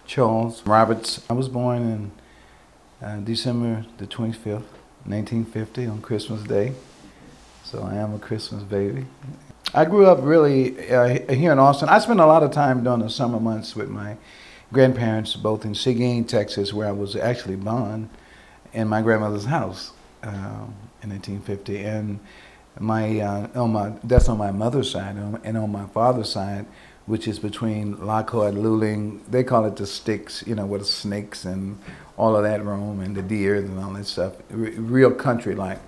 Charles Roberts. I was born in December the 25th, 1950 on Christmas Day. So I am a Christmas baby. I grew up really here in Austin. I spent a lot of time during the summer months with my grandparents, both in Seguin, Texas, where I was actually born, in my grandmother's house in 1950. And that's on my mother's side, and on my father's side, which is between Lockhart, Luling, they call it the sticks, you know, with the snakes and all of that roam and the deer and all that stuff, real country-like.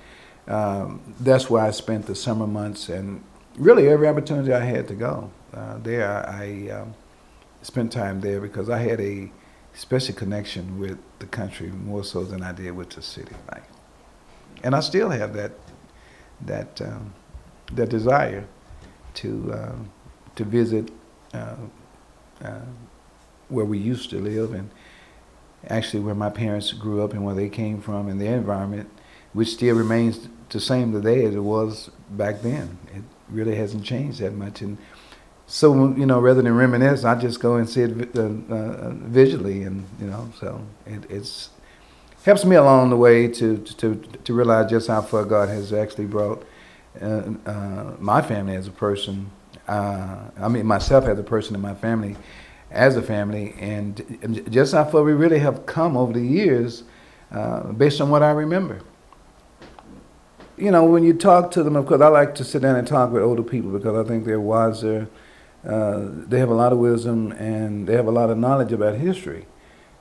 That's where I spent the summer months, and really every opportunity I had to go there, I spent time there because I had a special connection with the country more so than I did with the city life. And I still have that desire to visit where we used to live, and actually where my parents grew up and where they came from and their environment, which still remains the same today as it was back then. It really hasn't changed that much. And so, you know, rather than reminisce, I just go and see it visually, and you know, so it's helps me along the way to realize just how far God has actually brought my family as a person. I mean, myself as a person and my family as a family, and just how far we really have come over the years based on what I remember. You know, when you talk to them, of course, I like to sit down and talk with older people because I think they're wiser. They have a lot of wisdom and they have a lot of knowledge about history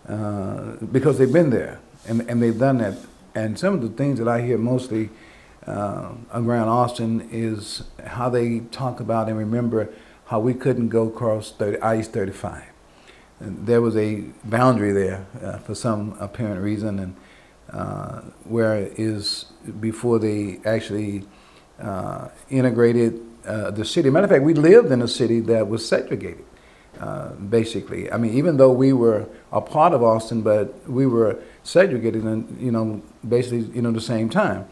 because they've been there and they've done that. And some of the things that I hear mostly around Austin is how they talk about and remember how we couldn't go across I-35. And there was a boundary there for some apparent reason, and where is before they actually integrated the city. Matter of fact, we lived in a city that was segregated, basically. I mean, even though we were a part of Austin, but we were segregated, and you know, basically, you know, the same time.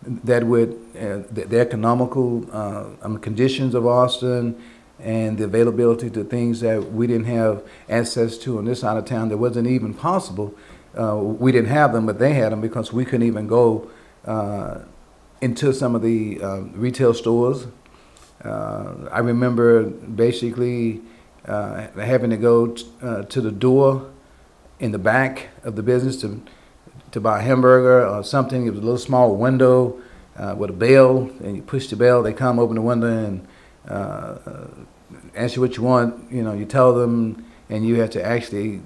That would the economical conditions of Austin and the availability to things that we didn't have access to on this side of town that wasn't even possible. We didn't have them, but they had them because we couldn't even go into some of the retail stores. I remember basically having to go to the door in the back of the business to buy a hamburger or something. It was a little small window with a bell, and you push the bell, they come open the window and ask you what you want. You know, you tell them, and you have to actually,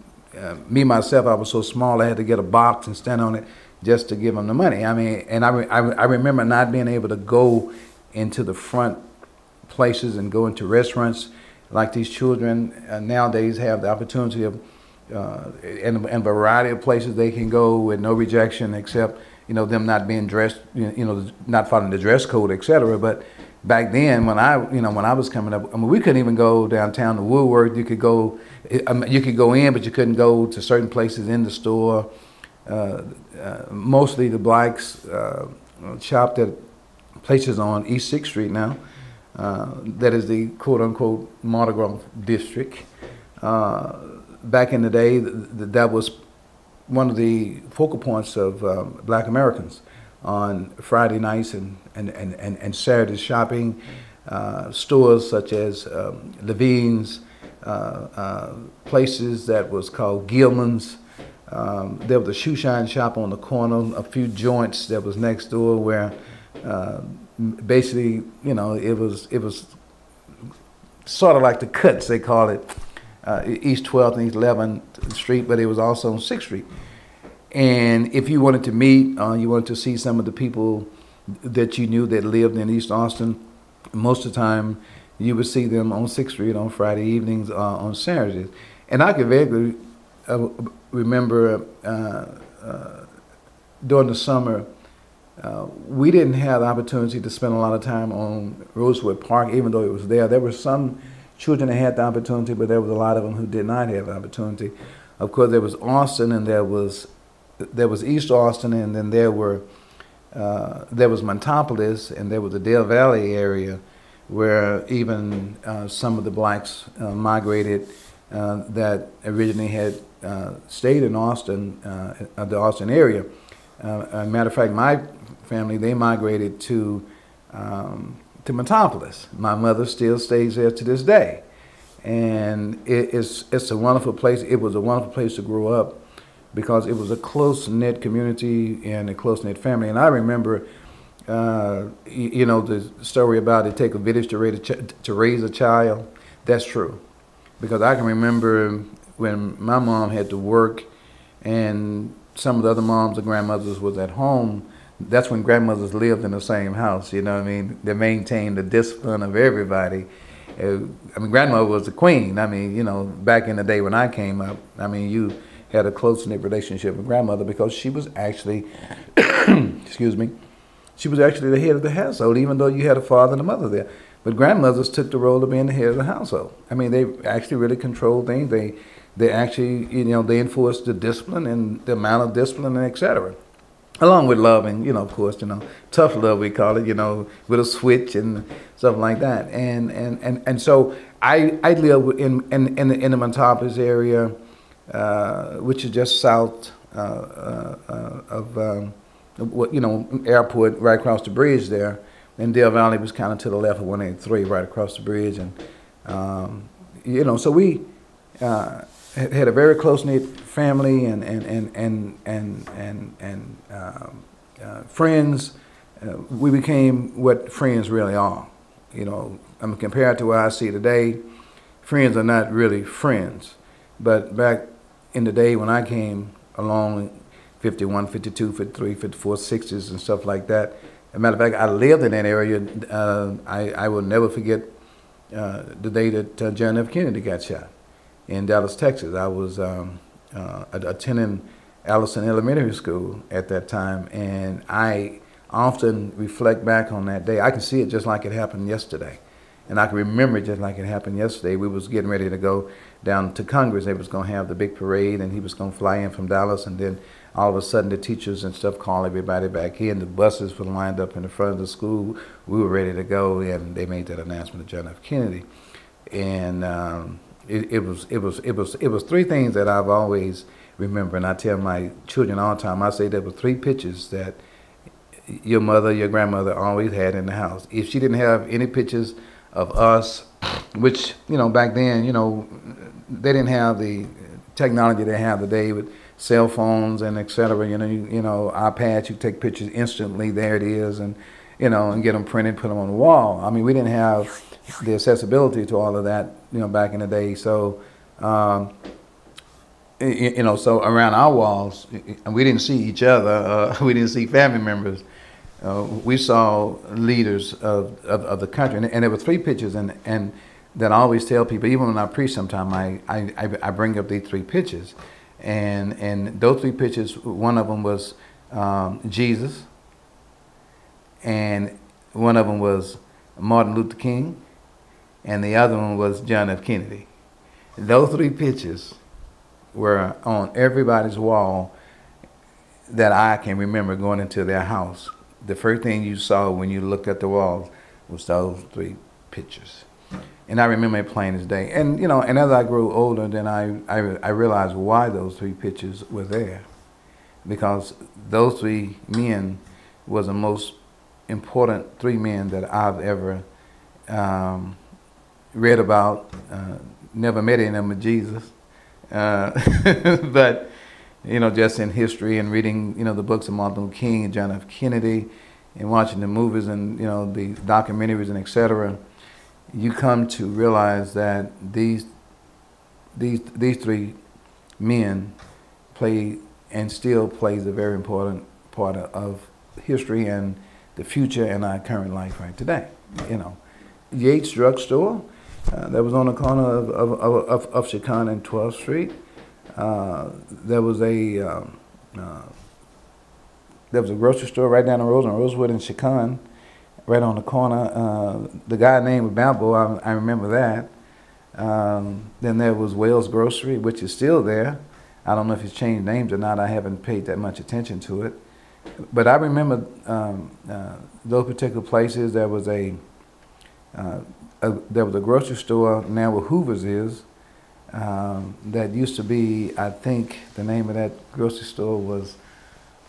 me myself, I was so small, I had to get a box and stand on it just to give them the money. I mean, and I remember not being able to go into the front places and go into restaurants like these children nowadays have the opportunity of, and a variety of places they can go with no rejection, except, you know, them not being dressed, you know, not following the dress code, etc. But back then, when I was coming up, I mean, we couldn't even go downtown to Woodward. You could go in, but you couldn't go to certain places in the store. Mostly the blacks shopped at places on East 6th Street now. That is the quote-unquote Mardi Gras district. Back in the day, that was one of the focal points of black Americans on Friday nights and Saturday shopping. Stores such as Levine's, places that was called Gilman's. There was a shoe shine shop on the corner, a few joints that was next door where basically, you know, it was sort of like the Cuts, they call it, East 12th and East 11th Street, but it was also on 6th Street. And if you wanted to meet, you wanted to see some of the people that you knew that lived in East Austin, most of the time you would see them on 6th Street on Friday evenings, on Saturdays. And I could vaguely remember during the summer, we didn't have the opportunity to spend a lot of time on Rosewood Park, even though it was there. There were some children that had the opportunity, but there was a lot of them who did not have the opportunity. Of course, there was Austin, and there was East Austin, and then there was Montopolis, and there was the Dale Valley area, where even some of the blacks migrated that originally had stayed in Austin, the Austin area. As a matter of fact, my family, they migrated to Metropolis. My mother still stays there to this day. And it's a wonderful place. It was a wonderful place to grow up because it was a close-knit community and a close-knit family. And I remember, you know, the story about it take a village to raise a child. That's true. Because I can remember when my mom had to work and some of the other moms or grandmothers was at home, that's when grandmothers lived in the same house, you know what I mean? They maintained the discipline of everybody. I mean, grandmother was the queen. I mean, you know, back in the day when I came up, I mean, you had a close-knit relationship with grandmother because she was actually, excuse me, she was actually the head of the household, even though you had a father and a mother there. But grandmothers took the role of being the head of the household. I mean, they actually really controlled things. They actually, you know, they enforced the discipline and the amount of discipline and et cetera. Along with love and, you know, of course, you know, tough love we call it, you know, with a switch and stuff like that. And so I live in the Metropolis area, which is just south of you know, airport, right across the bridge there. And Dale Valley was kind of to the left of 183, right across the bridge. And you know, so we had a very close-knit family and friends. We became what friends really are. You know, I mean, compared to what I see today, friends are not really friends. But back in the day when I came along, 51, 52, 53, 54, 60s and stuff like that. As a matter of fact, I lived in that area. I will never forget the day that John F. Kennedy got shot in Dallas, Texas. I was attending Allison Elementary School at that time, and I often reflect back on that day. I can see it just like it happened yesterday, and I can remember it just like it happened yesterday. We was getting ready to go down to Congress. They was going to have the big parade, and he was going to fly in from Dallas, and then all of a sudden the teachers and stuff called everybody back in. The buses were lined up in the front of the school. We were ready to go, and they made that announcement of John F. Kennedy. And it was three things that I've always remembered. And I tell my children all the time, I say there were three pictures that your mother, your grandmother always had in the house. If she didn't have any pictures of us, which, you know, back then, you know, they didn't have the technology they have today with cell phones and et cetera, you know, iPads, you take pictures instantly, there it is, and, you know, and get them printed, put them on the wall. I mean, we didn't have the accessibility to all of that, you know, back in the day. So, you know, so around our walls, and we didn't see each other, we didn't see family members. We saw leaders of the country, and there were three pictures, and that I always tell people, even when I preach sometime, I bring up these three pictures. And those three pictures, one of them was Jesus, and one of them was Martin Luther King, and the other one was John F. Kennedy. Those three pictures were on everybody's wall that I can remember going into their house. The first thing you saw when you looked at the walls was those three pictures. And I remember it plain as day. And, you know, and as I grew older, then I realized why those three pictures were there. Because those three men was the most important three men that I've ever read about. Never met any of them with Jesus. But, you know, just in history and reading, you know, the books of Martin Luther King and John F. Kennedy and watching the movies and, you know, the documentaries and et cetera, you come to realize that these three men play and still plays a very important part of history and the future and our current life right today. You know, Yates Drugstore, that was on the corner of Chicon and 12th Street. There was a grocery store right down the road on Rosewood and Chicon, right on the corner. The guy named was Balbo, I remember that. Then there was Wales Grocery, which is still there. I don't know if it's changed names or not. I haven't paid that much attention to it. But I remember those particular places. There was a grocery store now where Hoover's is. that used to be, I think the name of that grocery store was,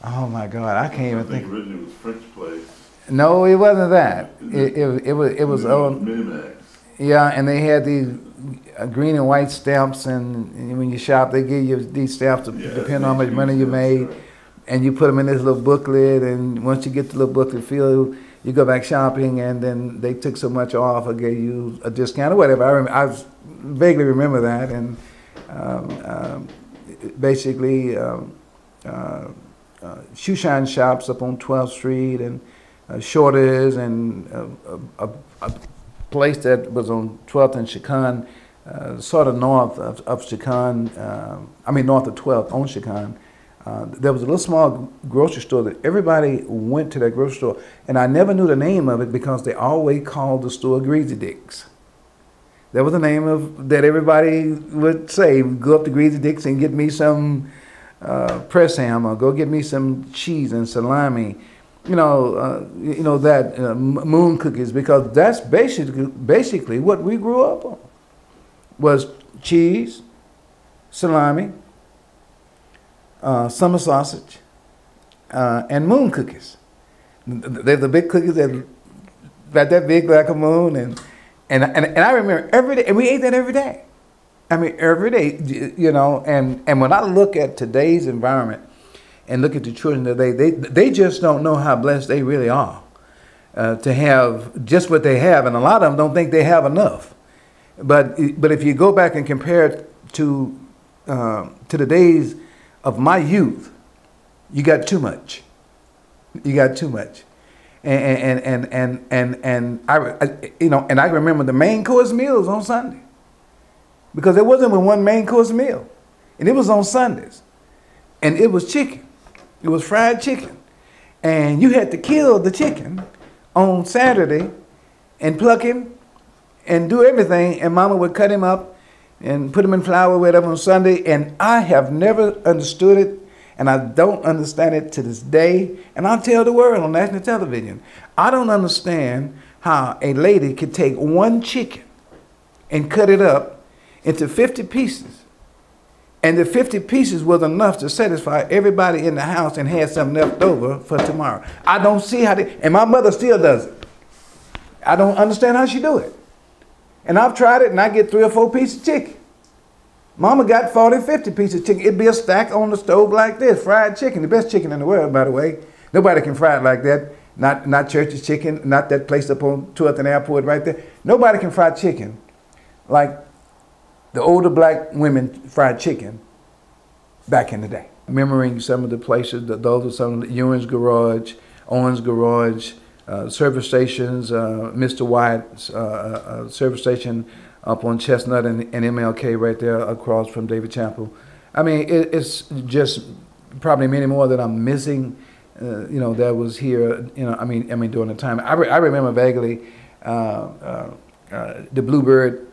oh my God, I can't even think. Originally it was French Place. No, it wasn't that. It was on Minimax. Yeah, and they had these green and white stamps, and when you shop, they give you these stamps depending on how much money you made, right. and you put them in this little booklet, and once you get the little booklet filled, you go back shopping, and then they took so much off or gave you a discount or whatever. I vaguely remember that, and basically shoe shine shops up on 12th Street, and Shorters, and a place that was on 12th and Chicon, sort of north of Chicon, north of 12th on Chicon. There was a little small grocery store that everybody went to that grocery store, and I never knew the name of it because they always called the store Greasy Dick's. That was the name of that everybody would say. Go up to Greasy Dick's and get me some press ham, or go get me some cheese and salami. Moon cookies, because that's basically what we grew up on, was cheese, salami, summer sausage, and moon cookies. They're the big cookies that about that big like a moon, and I remember every day, and we ate that every day. I mean, every day, and when I look at today's environment and look at the children today, they just don't know how blessed they really are to have just what they have, and a lot of them don't think they have enough. But if you go back and compare it to the days of my youth, you got too much. You got too much, and I remember the main course meals on Sunday, because there wasn't but one main course meal, and it was on Sundays, and it was chicken. It was fried chicken, and you had to kill the chicken on Saturday and pluck him and do everything, and Mama would cut him up and put him in flour or whatever on Sunday, and I have never understood it, and I don't understand it to this day, and I'll tell the world on national television. I don't understand how a lady could take one chicken and cut it up into 50 pieces, and the 50 pieces was enough to satisfy everybody in the house and had some left over for tomorrow. I don't see how and my mother still does it. I don't understand how she do it. And I've tried it, and I get 3 or 4 pieces of chicken. Mama got 40, 50 pieces of chicken. It'd be a stack on the stove like this, fried chicken, the best chicken in the world, by the way. Nobody can fry it like that. Not Church's Chicken, not that place up on 12th and Airport right there. Nobody can fry chicken like the older black women fried chicken back in the day. Remembering some of the places, those are some of the Ewan's Garage, Owens Garage, service stations, Mr. Wyatt's service station up on Chestnut and MLK right there across from David Chapel. I mean, it's just probably many more that I'm missing, that was here, during the time. I remember vaguely the Bluebird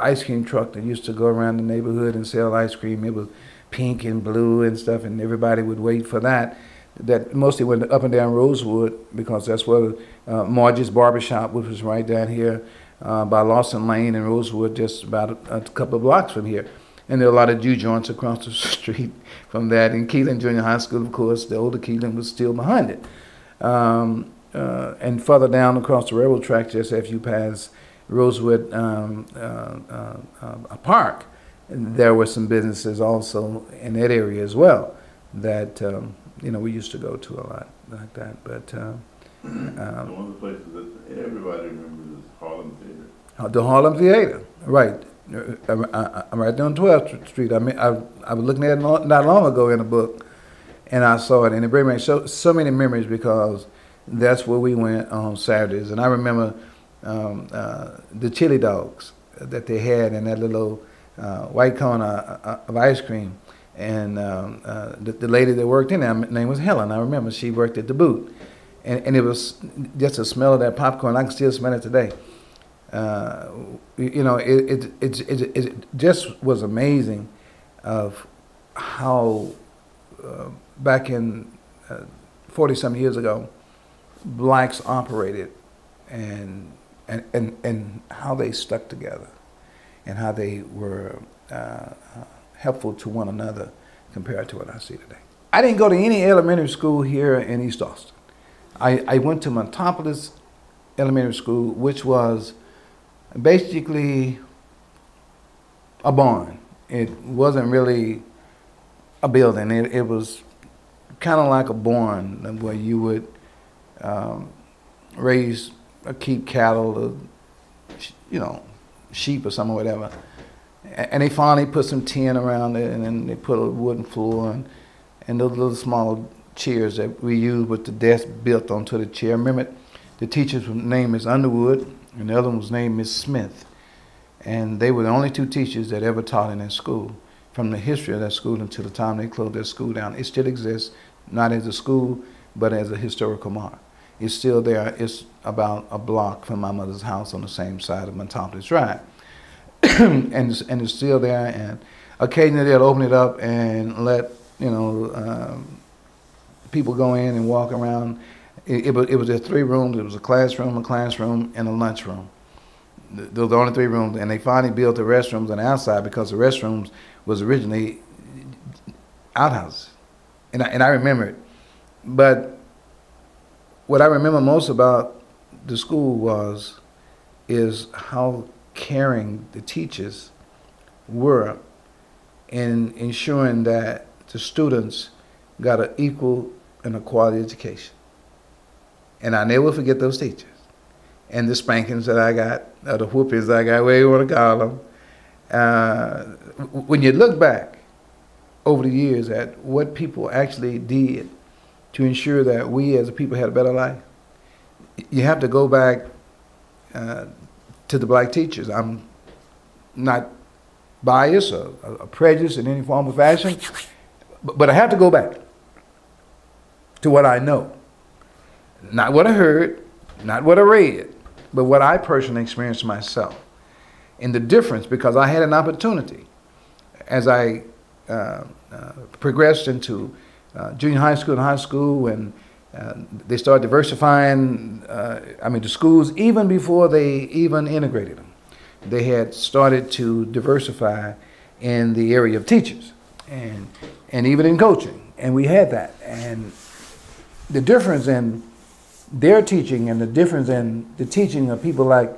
ice cream truck that used to go around the neighborhood and sell ice cream. It was pink and blue and stuff, and everybody would wait for that. That mostly went up and down Rosewood, because that's where Margie's Barbershop, which was right down here by Lawson Lane and Rosewood, just about a couple of blocks from here. And there are a lot of Jew joints across the street from that. And Kealing Junior High School, of course, the older Kealing was still behind it. And further down across the railroad track, just after you pass Rosewood a park, there were some businesses also in that area as well that we used to go to a lot like that. But one of the places that everybody remembers is Harlem Theater. The Harlem Theater, right? I'm right there on 12th Street. I was looking at it not long ago in a book, and I saw it, and it brings me so many memories, because that's where we went on Saturdays. And I remember the chili dogs that they had in that little white cone of ice cream. And the lady that worked in there, her name was Helen. I remember she worked at the booth. And it was just the smell of that popcorn. I can still smell it today. It just was amazing of how back in 40-some years ago, blacks operated, and how they stuck together, and how they were helpful to one another compared to what I see today. I didn't go to any elementary school here in East Austin. I went to Metropolis Elementary School, which was basically a barn. It wasn't really a building. It was kind of like a barn where you would raise or keep cattle, or, you know, sheep or something, or whatever. And they finally put some tin around it, and then they put a wooden floor and those little small chairs that we used with the desk built onto the chair. Remember, the teacher's name is Underwood, and the other one was named Miss Smith. And they were the only two teachers that ever taught in that school, from the history of that school until the time they closed that school down. It still exists, not as a school, but as a historical mark. It's still there. It's about a block from my mother's house on the same side of Metropolis Drive. and it's still there, and occasionally they'll open it up and let, you know, people go in and walk around. It was just 3 rooms. It was a classroom, and a lunchroom. Those were the only 3 rooms, and they finally built the restrooms on the outside because the restrooms was originally outhouses, and I remember it. But what I remember most about the school is how caring the teachers were in ensuring that the students got an equal and a quality education. And I never forget those teachers and the spankings that I got, or the whoopings I got, whatever you want to call them. When you look back over the years at what people actually did to ensure that we as a people had a better life, you have to go back to the black teachers. I'm not biased or prejudiced in any form or fashion, but I have to go back to what I know. Not what I heard, not what I read, but what I personally experienced myself. And the difference, because I had an opportunity as I progressed into junior high school and high school, when they started diversifying, the schools, even before they even integrated them. They had started to diversify in the area of teachers and even in coaching. And we had that. And the difference in their teaching and the difference in the teaching of people like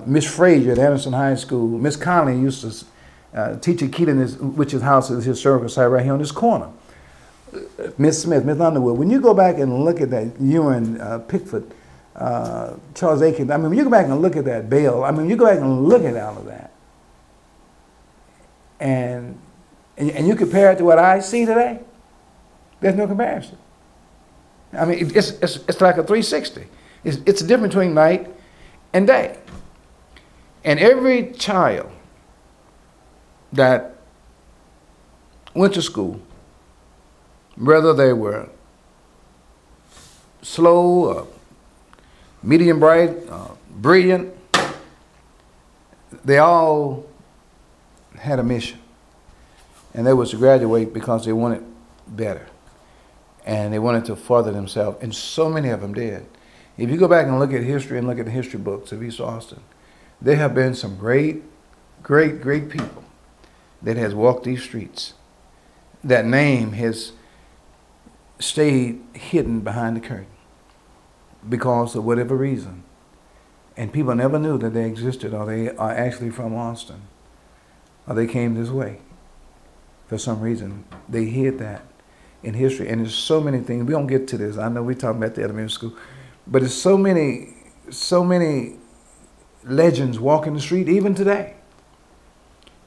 Miss Frazier at Anderson High School. Miss Conley used to teach at Kealing, which is house is historical site right here on this corner. Miss Smith, Miss Underwood. When you go back and look at that, Ewan, Pickford, Charles Aiken, when you go back and look at that, Bale, you go back and look at all of that, and you compare it to what I see today, there's no comparison. It's like a 360. It's a difference between night and day. And every child that went to school, whether they were slow, or medium bright, brilliant, they all had a mission. And that was to graduate because they wanted better. And they wanted to further themselves, and so many of them did. If you go back and look at history and look at the history books of East Austin, there have been some great, great, great people that has walked these streets. That name has stayed hidden behind the curtain because of whatever reason. And people never knew that they existed, or they are actually from Austin, or they came this way. For some reason, they hid that in history. And there's so many things. We don't get to this. I know we're talking about the elementary school, but there's so many legends walking the street even today.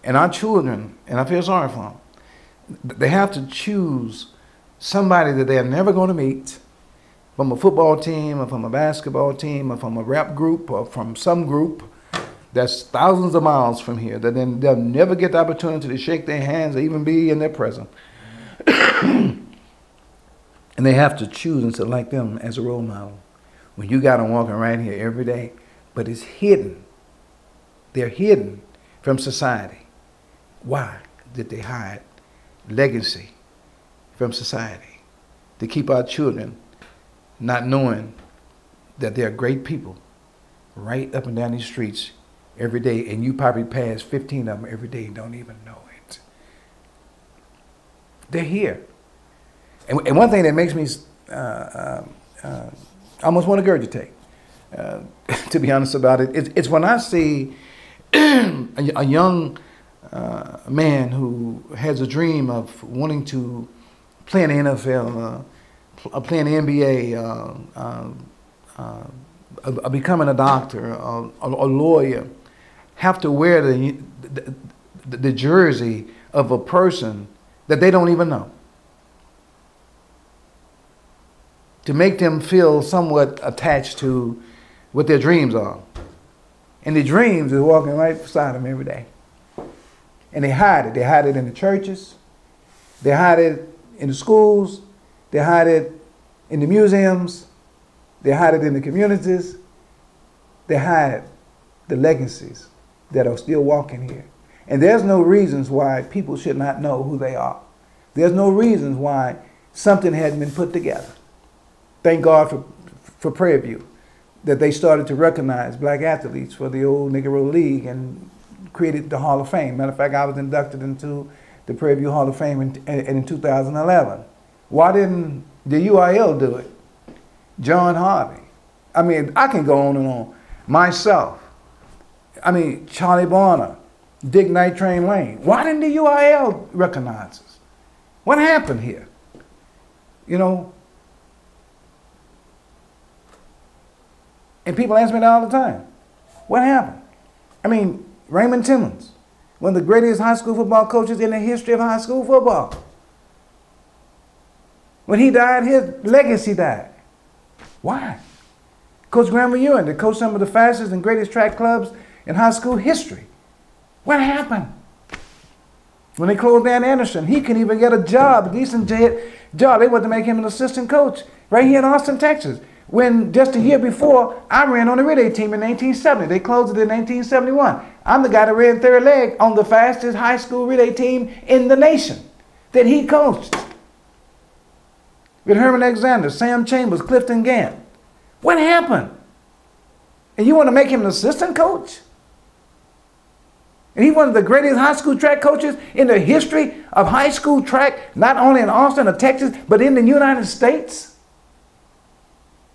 And our children, and I feel sorry for them, they have to choose somebody that they're never going to meet, from a football team or from a basketball team or from a rap group or from some group that's thousands of miles from here, that then they'll never get the opportunity to shake their hands or even be in their presence. And they have to choose and select them as a role model. When you got them walking right here every day, but it's hidden. They're hidden from society. Why did they hide legacy from society? To keep our children not knowing that there are great people right up and down these streets every day, and you probably pass 15 of them every day and don't even know it. They're here. And one thing that makes me almost want to regurgitate, to be honest about it, it's when I see a young man who has a dream of wanting to play in the NFL, play in the NBA, becoming a doctor, a lawyer, have to wear the jersey of a person that they don't even know, to make them feel somewhat attached to what their dreams are. And the dreams are walking right beside them every day. And they hide it. They hide it in the churches. They hide it in the schools. They hide it in the museums. They hide it in the communities. They hide the legacies that are still walking here. And there's no reasons why people should not know who they are. There's no reasons why something hadn't been put together. Thank God for Prairie View, that they started to recognize black athletes for the old Negro League and created the Hall of Fame. Matter of fact, I was inducted into the Prairie View Hall of Fame in 2011. Why didn't the UIL do it? John Harvey. I mean, I can go on and on. Myself. I mean, Charlie Bonner, Dick Night Train Lane. Why didn't the UIL recognize us? What happened here? You know? And people ask me that all the time. What happened? I mean, Raymond Timmons, one of the greatest high school football coaches in the history of high school football. When he died, his legacy died. Why? Coach Granville Ewing, that coached some of the fastest and greatest track clubs in high school history. What happened? When they closed down Anderson, he couldn't even get a job, a decent job. They wanted to make him an assistant coach right here in Austin, Texas. When just a year before, I ran on the relay team in 1970. They closed it in 1971. I'm the guy that ran third leg on the fastest high school relay team in the nation that he coached. With Herman Alexander, Sam Chambers, Clifton Gant. What happened? And you want to make him an assistant coach? And he's one of the greatest high school track coaches in the history of high school track, not only in Austin or Texas, but in the United States.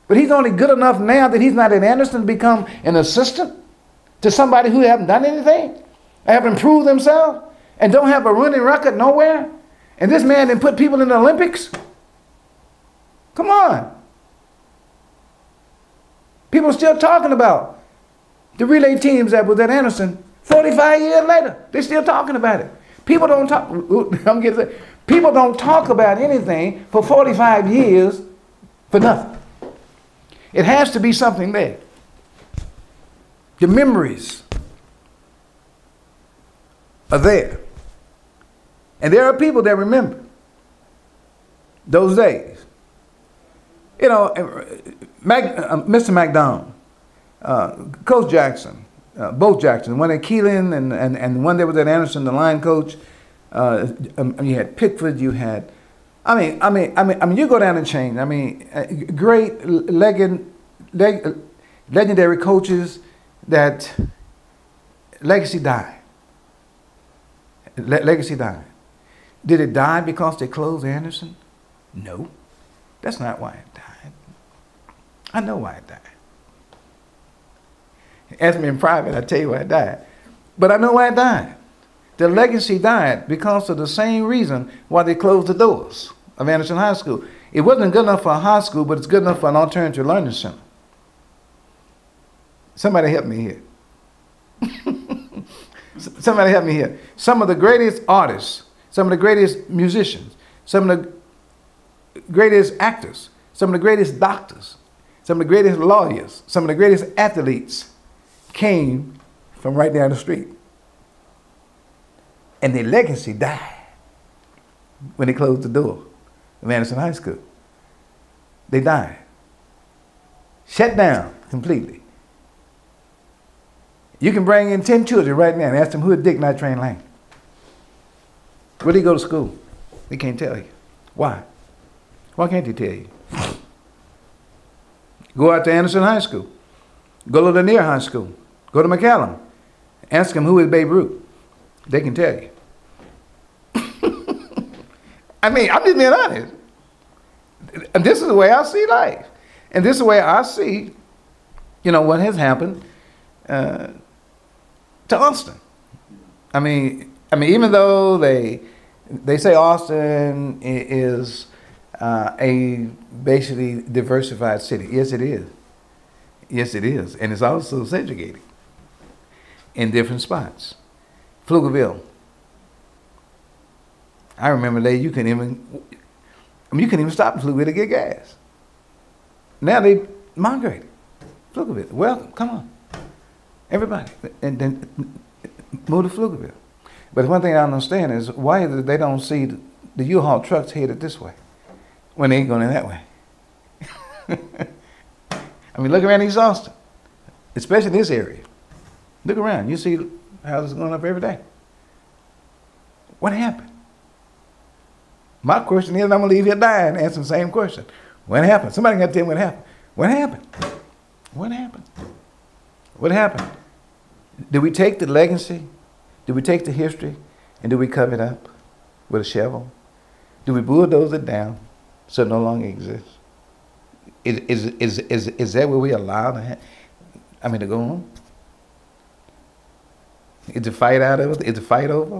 But he's only good enough now that he's not at Anderson to become an assistant to somebody who haven't done anything, haven't proved themselves, and don't have a running record nowhere. And this man didn't put people in the Olympics. Come on. People are still talking about the relay teams that was at Anderson 45 years later. They're still talking about it. People don't talk. People don't talk about anything for 45 years for nothing. It has to be something there. The memories are there. And there are people that remember those days. You know, Mr. McDonald, Coach Jackson, both Jackson, one at Kealing and one that was at Anderson, the line coach. You had Pickford, you had, I mean, you go down the chain. I mean, great legendary coaches that legacy died. Legacy died. Did it die because they closed Anderson? No, that's not why it died. I know why it died. Ask me in private, I'll tell you why it died. But I know why it died. The legacy died because of the same reason why they closed the doors of Anderson High School. It wasn't good enough for a high school, but it's good enough for an alternative learning center. Somebody help me here. Somebody help me here. Some of the greatest artists, some of the greatest musicians, some of the greatest actors, some of the greatest doctors, some of the greatest lawyers, some of the greatest athletes came from right down the street. And their legacy died when they closed the door of Anderson High School. They died. Shut down completely. You can bring in 10 children right now and ask them who is Dick Night Train Lane. Where did he go to school? They can't tell you. Why? Why can't they tell you? Go out to Anderson High School. Go to Lanier High School. Go to McCallum. Ask them who is Babe Ruth. They can tell you. I mean, I'm just being honest. And this is the way I see life. And this is the way I see, what has happened to Austin. I mean, even though they say Austin is a basically diversified city. Yes, it is. Yes, it is. And it's also segregated in different spots. Pflugerville. I remember that you couldn't even stop in Pflugerville to get gas. Now they migrated. Pflugerville. Well, come on. Everybody. And then move to Pflugerville. But one thing I don't understand is why is it they don't see the U-Haul trucks headed this way when they ain't going in that way? I mean, look around East Austin, especially this area. Look around. You see houses going up every day. What happened? My question is, I'm going to leave here dying and answer the same question. What happened? Somebody got to tell me what happened. What happened? What happened? What happened? Did we take the legacy? Did we take the history and do we cover it up with a shovel? Do we bulldoze it down so it no longer exists? Is that what we allow to go on? Is the fight out of it? Is the fight over?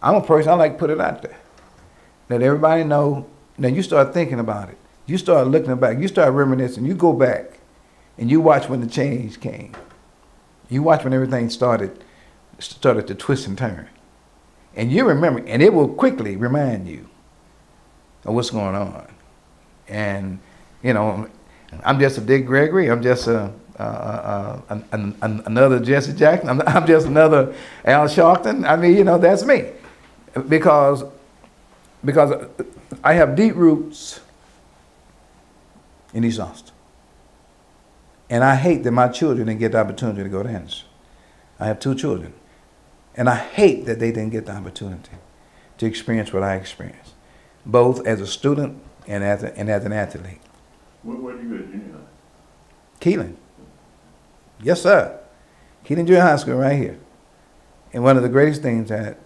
I'm a person, I like to put it out there. Let everybody know. Now you start thinking about it. You start looking back. You start reminiscing. You go back and you watch when the change came. You watch when everything started to twist and turn. And you remember, and it will quickly remind you of what's going on. And, I'm just a Dick Gregory. I'm just another Jesse Jackson. I'm just another Al Sharpton. I mean, that's me. Because I have deep roots in East Austin. And I hate that my children didn't get the opportunity to go to Anderson. I have 2 children. And I hate that they didn't get the opportunity to experience what I experienced, both as a student and as an athlete. Where did you go to junior high? Kealing. Yes, sir. Kealing Junior High School right here. And one of the greatest things that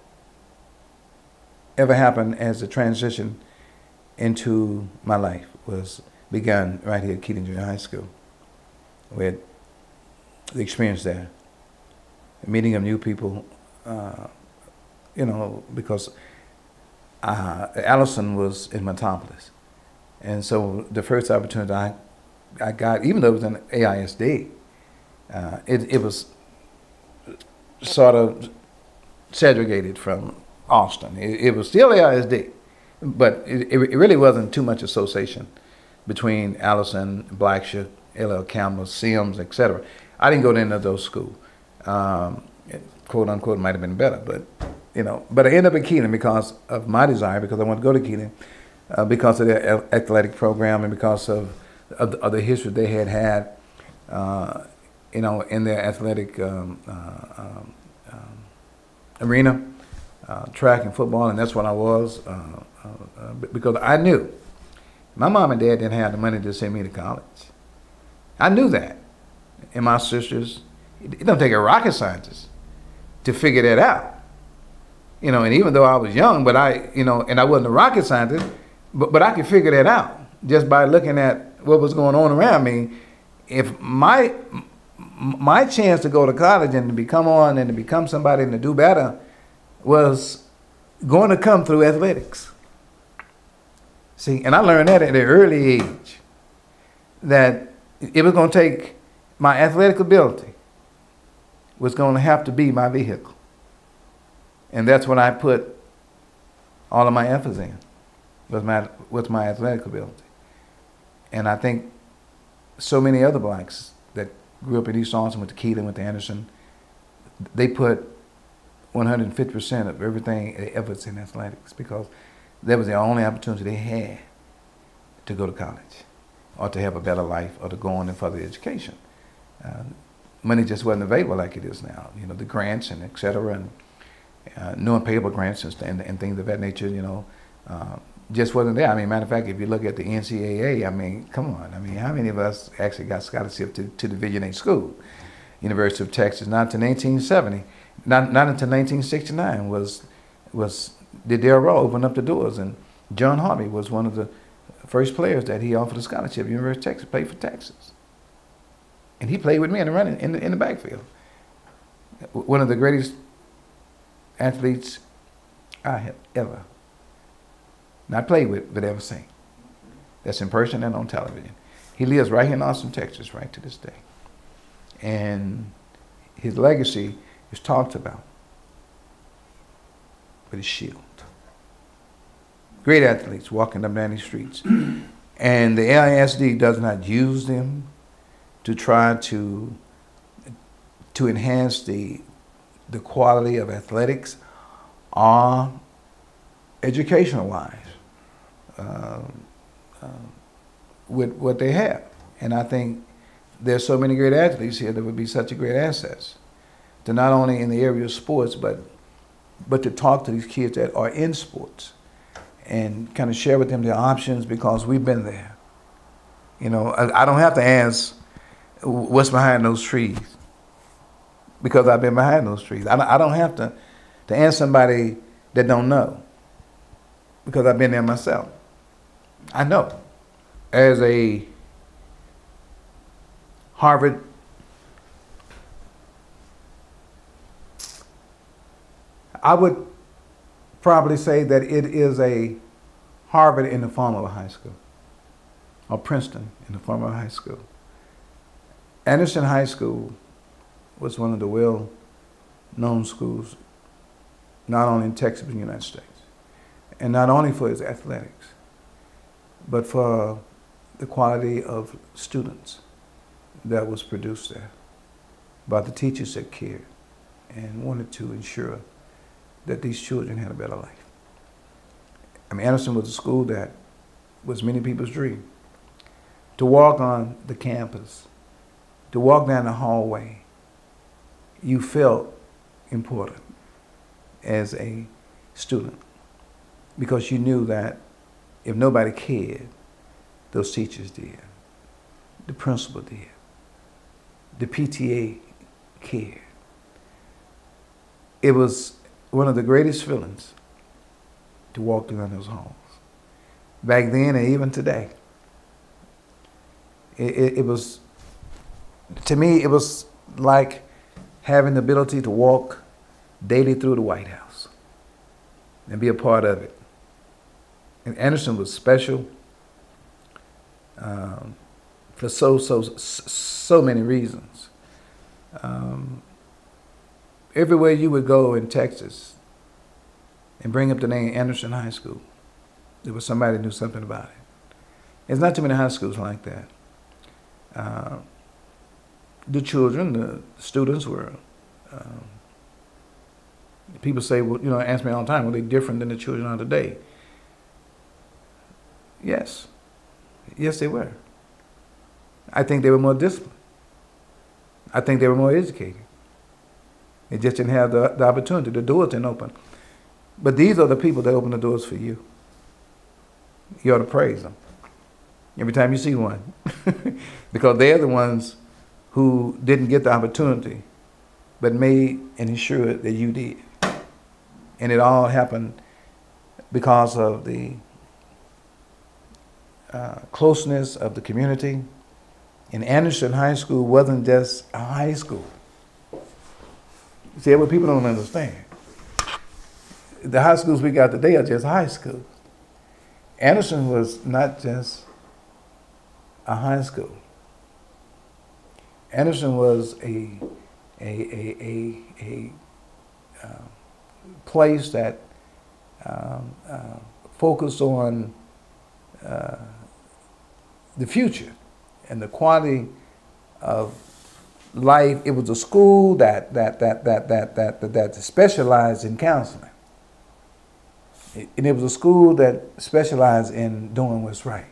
ever happened as a transition into my life was begun right here at Kealing Junior High School, with the experience there, the meeting of new people, because Allison was in Metropolis. And so the first opportunity I got, even though it was in AISD, it was sort of segregated from Austin. It was still AISD, but it really wasn't too much association between Allison, Blackshear, L.L. Campbell, Sims, etc. I didn't go to any of those schools. Quote unquote, might have been better, but but I ended up at Kealing because of my desire, because I wanted to go to Kealing, because of their athletic program and because of the history they had, in their athletic arena, track and football, and that's what I was, because I knew my mom and dad didn't have the money to send me to college. I knew that. And my sisters, it don't take a rocket scientist to figure that out. And even though I was young, but and I wasn't a rocket scientist, but I could figure that out just by looking at what was going on around me. If my chance to go to college and to become somebody and to do better was going to come through athletics. See, and I learned that at an early age, that it was going to take my athletic ability was going to have to be my vehicle. And that's what I put all of my emphasis in, was my athletic ability. And I think so many other blacks that grew up in East Austin, went to Kealing, went to Anderson, they put 150% of everything they ever in athletics, because that was the only opportunity they had to go to college or to have a better life or to go on in further education. Money just wasn't available like it is now. The grants and et cetera, and new and payable grants and things of that nature, just wasn't there. Matter of fact, if you look at the NCAA, come on. How many of us actually got scholarship to Division 8 school? University of Texas, not until 1970, not until 1969 was did Darrell Rowe open up the doors, and John Harvey was one of the first players that he offered a scholarship. University of Texas, played for Texas, and he played with me in the running in the backfield. One of the greatest athletes I have ever not played with, but ever seen. That's in person and on television. He lives right here in Austin, Texas, right to this day. And his legacy is talked about with his shield. Great athletes walking up down these streets. And the AISD does not use them to try to enhance the quality of athletics or educational-wise with what they have. And I think there's so many great athletes here that would be such a great assets to not only in the area of sports, but to talk to these kids that are in sports and kind of share with them their options, because we've been there. You know, I don't have to ask what's behind those trees, because I've been behind those trees. I don't have to ask somebody that don't know, because I've been there myself. I know. As a Harvard I would probably say that it is a Harvard in the form of a high school, or Princeton in the form of a high school. Anderson High School was one of the well-known schools, not only in Texas but in the United States, and not only for its athletics, but for the quality of students that was produced there, by the teachers that cared and wanted to ensure that these children had a better life. I mean, Anderson was a school that was many people's dream. To walk on the campus, to walk down the hallway, you felt important as a student, because you knew that if nobody cared, those teachers did, the principal did, the PTA cared. It was one of the greatest feelings to walk through those halls. Back then and even today, it was, to me, it was like having the ability to walk daily through the White House and be a part of it. And Anderson was special for so many reasons. Everywhere you would go in Texas and bring up the name Anderson High School, there was somebody who knew something about it. There's not too many high schools like that. The children, the students were, people say, well, you know, ask me all the time, were they different than the children of today? Yes. Yes, they were. I think they were more disciplined. I think they were more educated. They just didn't have the opportunity. The doors didn't open. But these are the people that open the doors for you. You ought to praise them every time you see one. Because they're the ones who didn't get the opportunity, but made and ensured that you did. And it all happened because of the closeness of the community. And Anderson High School wasn't just a high school. See, what people don't understand. The high schools we got today are just high schools. Anderson was not just a high school. Anderson was a place that focused on the future and the quality of life. It was a school that specialized in counseling. And it was a school that specialized in doing what's right.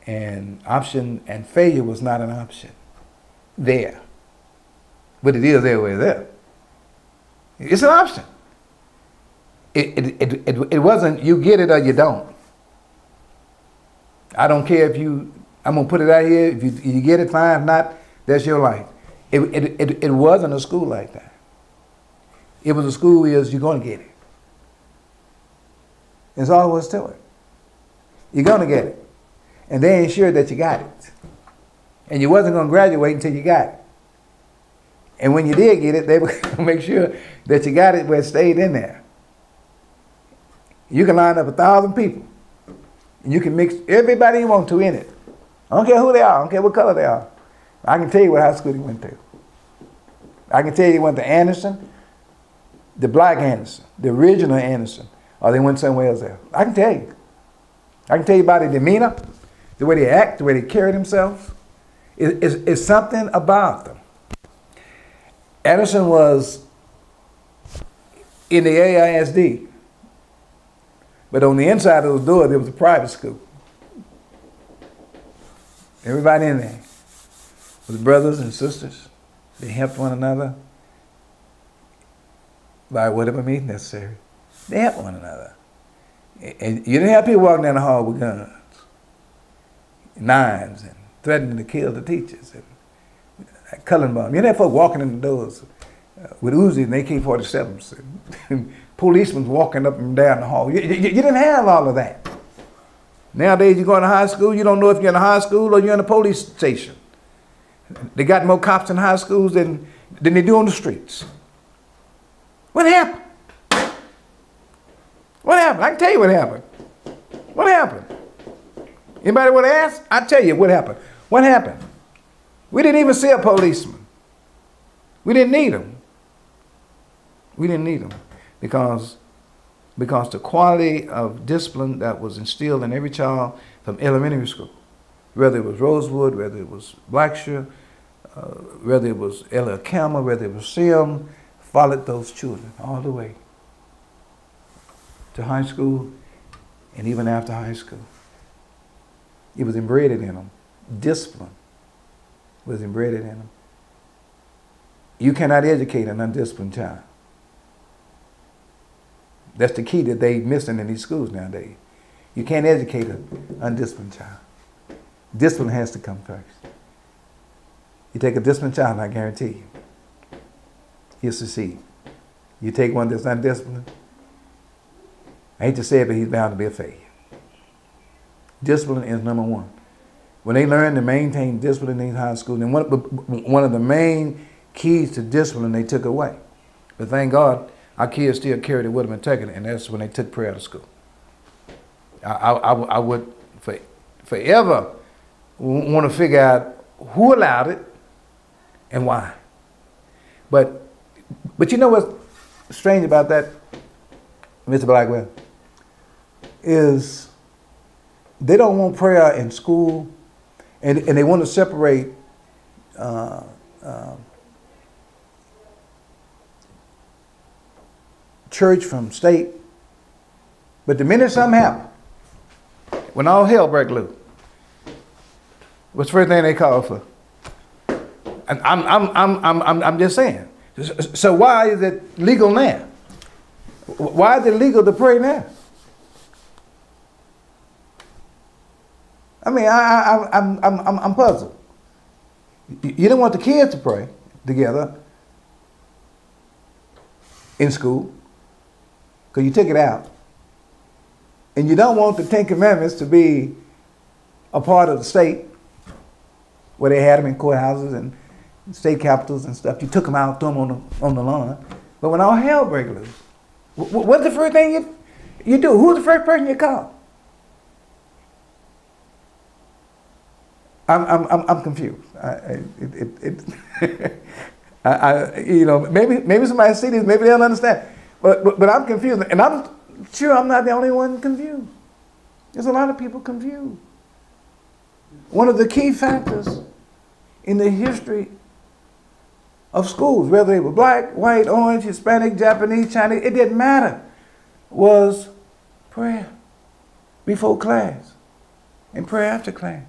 And option and failure was not an option there. But it is everywhere there. It's an option. It wasn't you get it or you don't. I don't care if you, I'm going to put it out here. If you get it, fine. If not, that's your life. It wasn't a school like that. It was a school where you're going to get it. That's all there was to it. You're going to get it. And they ain't sure that you got it. And you wasn't going to graduate until you got it. And when you did get it, they were going to make sure that you got it where it stayed in there. You can line up 1,000 people. And you can mix everybody you want to in it. I don't care who they are. I don't care what color they are. I can tell you what high school they went to. I can tell you they went to Anderson, the black Anderson, the original Anderson, or they went somewhere else. I can tell you. I can tell you about their demeanor, the way they act, the way they carry themselves. It's something about them. Anderson was in the AISD, but on the inside of the door, there was a private school. Everybody in there was brothers and sisters. They helped one another by whatever means necessary. They helped one another. And you didn't have people walking down the hall with guns, knives, and threatening to kill the teachers. And culling bomb. You didn't have folks walking in the doors with Uzis and AK-47s. And policemen walking up and down the hall. You didn't have all of that. Nowadays, you go into high school, you don't know if you're in a high school or you're in a police station. They got more cops in high schools than they do on the streets. What happened? What happened? I can tell you what happened. What happened? Anybody want to ask? I'll tell you what happened. What happened? We didn't even see a policeman. We didn't need them. We didn't need them because the quality of discipline that was instilled in every child from elementary school, whether it was Rosewood, whether it was Blackshear, whether it was Campbell, whether it was Sim, followed those children all the way to high school and even after high school. It was embedded in them. Discipline was embedded in them. You cannot educate an undisciplined child. That's the key that they're missing in these schools nowadays. You can't educate an undisciplined child. Discipline has to come first. You take a disciplined child, and I guarantee you, he'll succeed. You take one that's undisciplined, I hate to say it, but he's bound to be a failure. Discipline is number one. When they learn to maintain discipline in high school, then one of the main keys to discipline they took away. But thank God, our kids still carried it with them and taking it, and that's when they took prayer to school. I would forever want to figure out who allowed it and why. But you know what's strange about that, Mr. Blackwell, is they don't want prayer in school, and they want to separate church from state. But the minute something happened, when all hell broke loose, what's the first thing they call for? And I'm just saying. So why is it legal now? Why is it legal to pray now? I mean, I'm puzzled. You didn't want the kids to pray together in school because you took it out. And you don't want the Ten Commandments to be a part of the state where they had them in courthouses and state capitals and stuff. You took them out, threw them on the lawn. But when all hell breaks loose, what's the first thing you do? Who's the first person you call? I'm confused. You know, maybe somebody see this, maybe they don't understand. But I'm confused, and I'm sure I'm not the only one confused. There's a lot of people confused. One of the key factors in the history of schools, whether they were black, white, orange, Hispanic, Japanese, Chinese, it didn't matter, was prayer before class and prayer after class.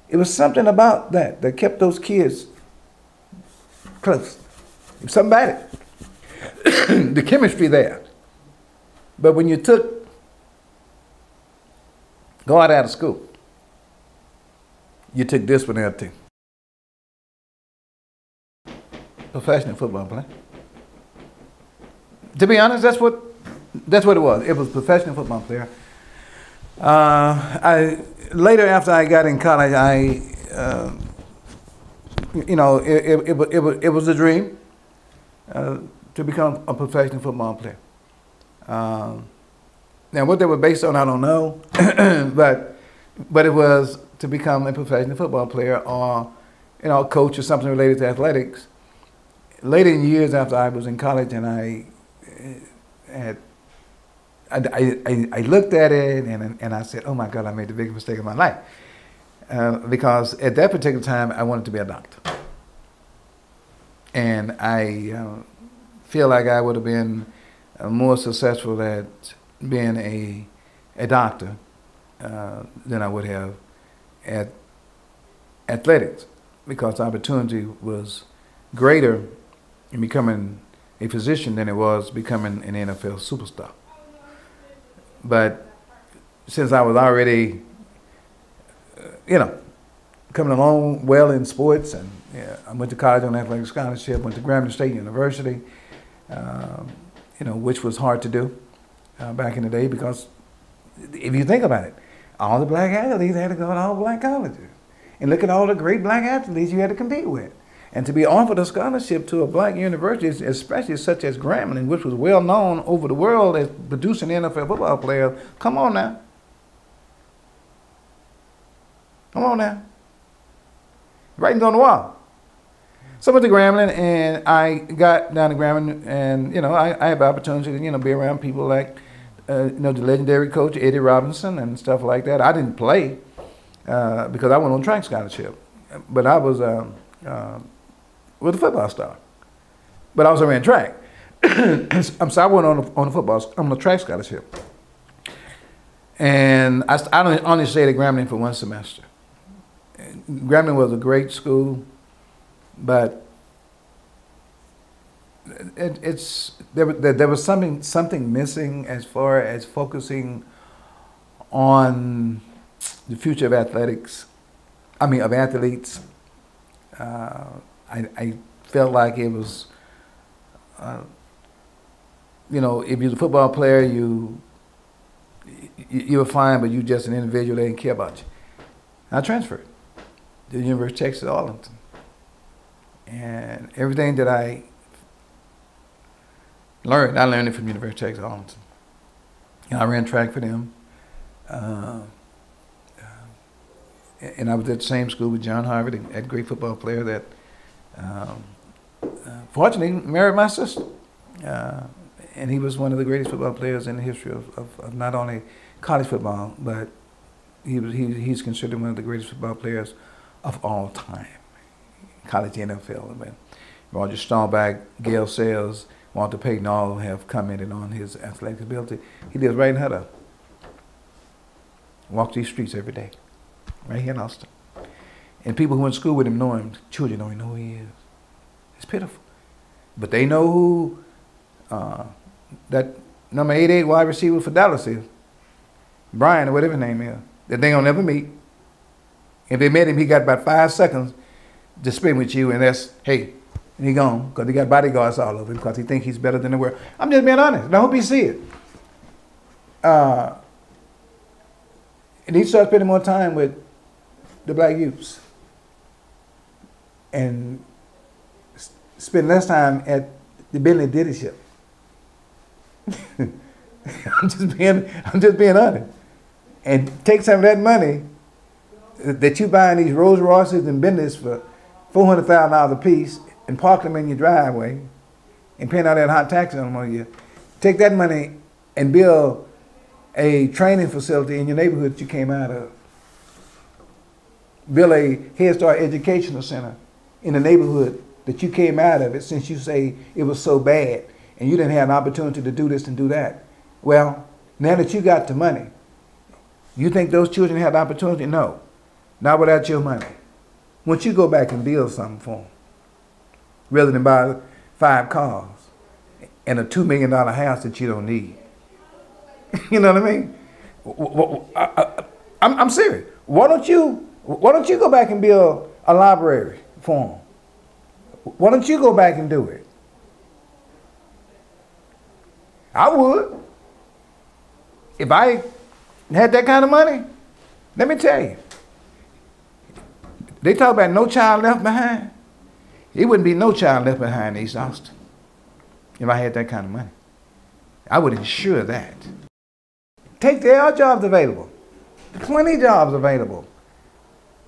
It was something about that kept those kids close. It was something about it. The chemistry there. But when you took God out of school, you took discipline out too. professional football player. To be honest, that's what it was. It was a professional football player. Later after I got in college, it was a dream to become a professional football player. Now, what they were based on, I don't know, but it was to become a professional football player or, a coach or something related to athletics. Later in years after I was in college, and I looked at it and I said, oh my God, I made the biggest mistake of my life. Because at that particular time, I wanted to be a doctor. And I feel like I would have been more successful at being a doctor than I would have at athletics, because the opportunity was greater in becoming a physician than it was becoming an NFL superstar. But since I was already, coming along well in sports, and I went to college on athletic scholarship, went to Grambling State University, which was hard to do back in the day, because if you think about it, all the black athletes had to go to all black colleges. And look at all the great black athletes you had to compete with. And to be offered a scholarship to a black university, especially such as Grambling, which was well known over the world as producing NFL football players, come on now. Come on now. Writing's on the wall. So I went to Grambling, and I got down to Grambling, and I had the opportunity to be around people like the legendary coach Eddie Robinson and stuff like that. I didn't play because I went on track scholarship, but I was with a football star. But I also ran track. So I went on a track scholarship, and I only stayed at Grambling for one semester. Grambling was a great school, but there was something missing as far as focusing on the future of athletics. Of athletes. I felt like it was, if you're a football player, you were fine, but you just an individual. They didn't care about you. I transferred to the University of Texas at Arlington, and everything that I learned it from the University of Texas at Arlington. I ran track for them, and I was at the same school with John Harvard, a great football player that fortunately married my sister. And he was one of the greatest football players in the history of not only college football, but he's considered one of the greatest football players of all time. College NFL. I mean, Roger Staubach, Gail Sayles, Walter Payton all have commented on his athletic ability. He lives right in Hutter. Walks these streets every day, right here in Austin. And people who went to school with him know him. Children don't even know who he is. It's pitiful. But they know who that number 88 wide receiver for Dallas is. Brian, or whatever his name is. That they don't never meet. If they met him, he got about 5 seconds to spend with you, and that's, hey, and he gone, because he got bodyguards all over him, because he thinks he's better than the world. I'm just being honest, and I hope you see it. And he started spending more time with the black youths and spend less time at the Bentley dealership. I'm just being honest. And take some of that money that you buying these Rolls Royces and Bentleys for $400,000 a piece and park them in your driveway and paying all that hot tax on them on you. Take that money and build a training facility in your neighborhood that you came out of. Build a Head Start educational center in the neighborhood that you came out of it, since you say it was so bad and you didn't have an opportunity to do this and do that. Well, now that you got the money, you think those children had the opportunity? No, not without your money. Once you go back and build something for them, rather than buy 5 cars and a $2 million house that you don't need. You know what I mean? I'm serious. Why don't you go back and build a library for them? Why don't you go back and do it? I would. If I had that kind of money, let me tell you. They talk about no child left behind. It wouldn't be no child left behind in East Austin if I had that kind of money. I would ensure that. There are jobs available. Plenty of jobs available.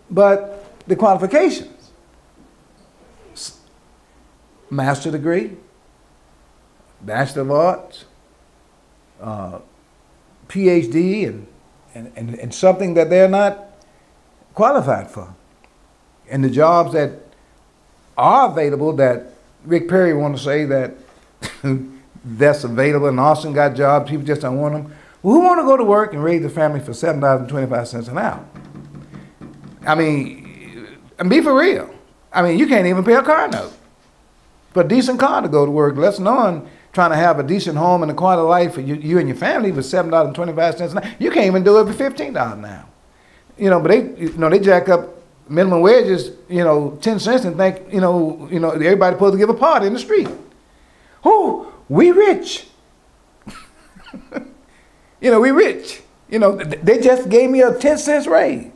But the qualifications, master's degree, Bachelor of Arts, PhD, and something that they're not qualified for. And the jobs that are available that Rick Perry want to say that that's available and Austin got jobs, people just don't want them. Well, who want to go to work and raise a family for $7.25 an hour? I mean, and be for real. I mean, you can't even pay a car note for a decent car to go to work, less known trying to have a decent home and a quality of life for you and your family for $7.25 an hour. You can't even do it for $15 an hour. But they jack up minimum wages, 10 cents and think, everybody's supposed to give a party in the street. Oh, we rich. We rich. They just gave me a 10 cents raise.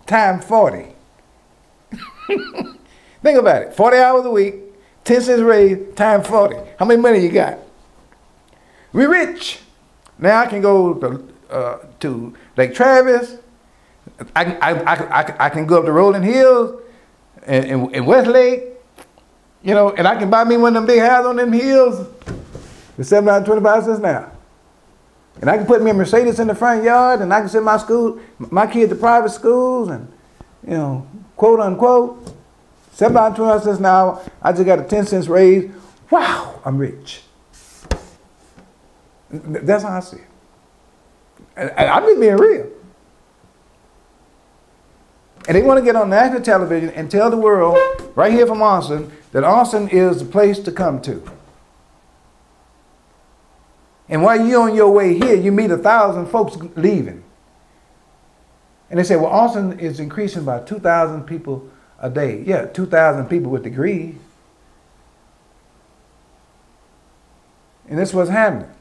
Times 40. Think about it. 40 hours a week, 10 cents raise, times 40. How many money you got? We rich. Now I can go to Lake Travis. I can go up to Rolling Hills and Westlake, and I can buy me one of them big houses on them hills for $7.25 now. And I can put me a Mercedes in the front yard, and I can send my kids to private schools, and quote unquote, $7.25 an hour. I just got a 10 cents raise. Wow, I'm rich. That's how I see it. I'm just being real. And they want to get on national television and tell the world, right here from Austin, that Austin is the place to come to. And while you're on your way here, you meet 1,000 folks leaving. And they say, well, Austin is increasing by 2,000 people a day. Yeah, 2,000 people with degrees. And that's what's happening.